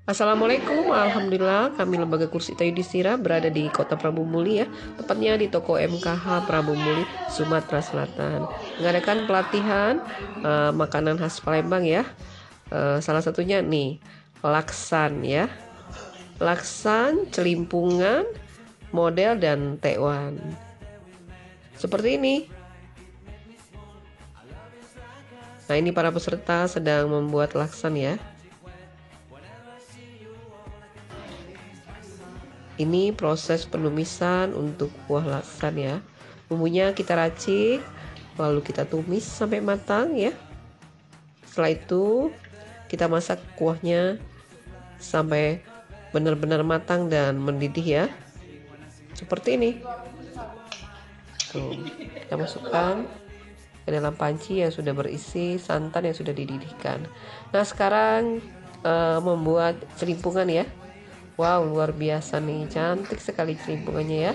Assalamualaikum, Alhamdulillah kami Lembaga Kursi Yudhistira berada di Kota Prabu Muli ya, tepatnya di toko MKH Prabu Muli, Sumatera Selatan. Mengadakan pelatihan makanan khas Palembang ya. Salah satunya nih laksan ya, laksan, celimpungan, model dan tekwan. Seperti ini. Nah, ini para peserta sedang membuat laksan ya. Ini proses penumisan untuk kuah laksan ya. Bumbunya kita racik, lalu kita tumis sampai matang ya. Setelah itu kita masak kuahnya sampai benar-benar matang dan mendidih ya. Seperti ini. Tuh, kita masukkan ke dalam panci yang sudah berisi santan yang sudah dididihkan. Nah, sekarang membuat celimpungan ya. Wow, luar biasa nih, cantik sekali celimpungannya ya.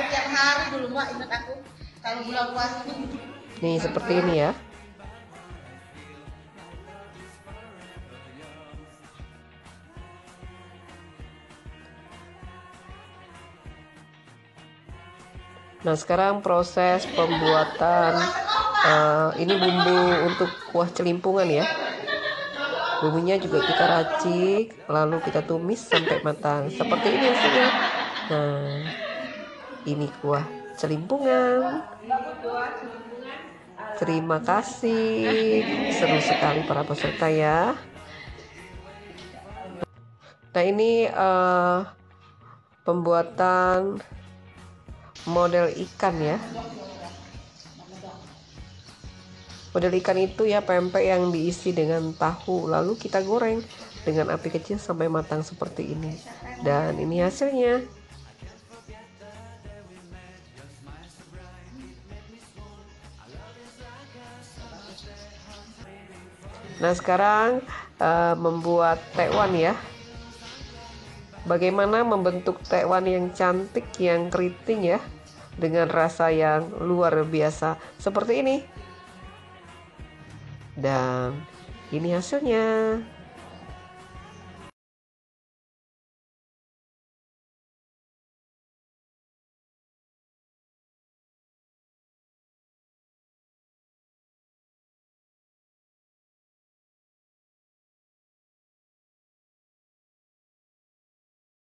Tiap hari dulu Mak, ingat aku kalau bulan puasa. Nih seperti ini ya. Nah, sekarang proses pembuatan ini bumbu untuk kuah celimpungan ya. Bumbunya juga kita racik, lalu kita tumis sampai matang. Seperti ini hasilnya. Nah, ini kuah celimpungan. Terima kasih. Seru sekali para peserta ya. Nah, ini pembuatan model ikan ya. Model ikan itu ya pempek yang diisi dengan tahu, lalu kita goreng dengan api kecil sampai matang seperti ini. Dan ini hasilnya. Nah, sekarang membuat tekwan ya. Bagaimana membentuk tekwan yang cantik, yang keriting ya, dengan rasa yang luar biasa seperti ini. Dan ini hasilnya.